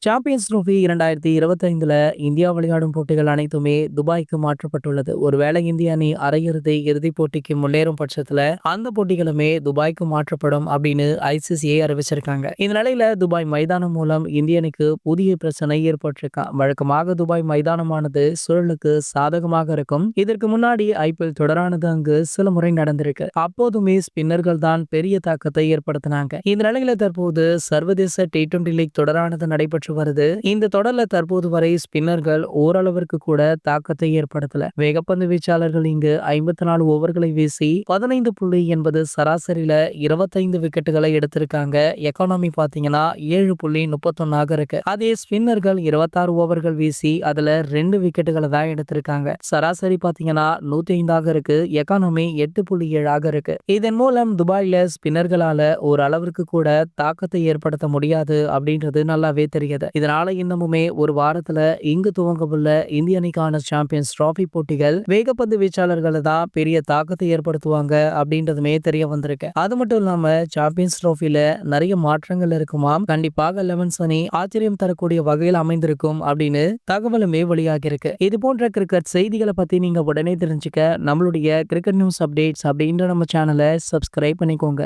Champions trophy 2025ல India விளையாடும் போட்டிகள் அனைத்துமே துபாய்க்கு மாற்றப்பட்டுள்ளது. ஒருவேளை இந்திய அணி அரையிறுதி, இறுதிப் போட்டிக்கு முன்னேறும் பட்சத்துல அந்த போட்டிகளுமே துபாய்க்கு மாற்றப்படும் அப்படின்னு ஐசிசிஐ அறிவிச்சிருக்காங்க. இந்த நிலையில துபாய் மைதானம் மூலம் இந்திய அணிக்கு புதிய பிரச்சனை ஏற்பட்டிருக்கான். வழக்கமாக துபாய் மைதானமானது சூழலுக்கு சாதகமாக இருக்கும். இதற்கு முன்னாடி ஐபிஎல் தொடரானது அங்கு சில முறை நடந்திருக்கு. அப்போதுமே ஸ்பின்னர்கள் தான் பெரிய தாக்கத்தை ஏற்படுத்தினாங்க. இந்த நிலையில தற்போது சர்வதேச T20 லீக் தொடரானது நடைபெற்று வருது. இந்த தொடர்ல தற்போது வரை ஸ்பின்னர்கள் ஓரளவிற்கு கூட தாக்கத்தை ஏற்படுத்தல. வேகப்பந்து வீச்சாளர்கள் இங்கு 54 ஓவர்களை வீசி 15.80 சராசரியில 25 விக்கெட்டுகளை எடுத்திருக்காங்க. எக்கானமி பாத்தீங்கன்னா 7.31 இருக்கு. அதே ஸ்பின்னர்கள் 26 ஓவர்கள் வீசி அதுல 2 விக்கெட்டுகளை தான் எடுத்திருக்காங்க. சராசரி பாத்தீங்கன்னா 105 இருக்கு. எக்கானமி 8.7 இருக்கு. இதன் மூலம் துபாயில ஸ்பின்னர்களால ஒரு அளவிற்கு கூட தாக்கத்தை ஏற்படுத்த முடியாது அப்படின்றது நல்லாவே தெரியுது. இதனால இன்னமுமே ஒரு வாரத்துல இங்கு துவங்கவுள்ள இந்திய அணிக்கான சாம்பியன்ஸ் டிராபி போட்டிகள் வேகப்பந்து வீச்சாளர்களை தான் பெரிய தாக்கத்தை ஏற்படுத்துவாங்க அப்படின்றதுமே தெரிய வந்திருக்கு. அது மட்டும் இல்லாம சாம்பியன்ஸ் டிராபில நிறைய மாற்றங்கள் இருக்குமாம். கண்டிப்பாக 11 அணி ஆச்சரியம் தரக்கூடிய வகையில் அமைந்திருக்கும் அப்படின்னு தகவலுமே வெளியாகி இருக்கு. இது போன்ற கிரிக்கெட் செய்திகளை பத்தி நீங்க உடனே தெரிஞ்சுக்க நம்மளுடைய கிரிக்கெட் நியூஸ் அப்டேட்ஸ் அப்படின்ற நம்ம சேனலை சப்ஸ்கிரைப் பண்ணிக்கோங்க.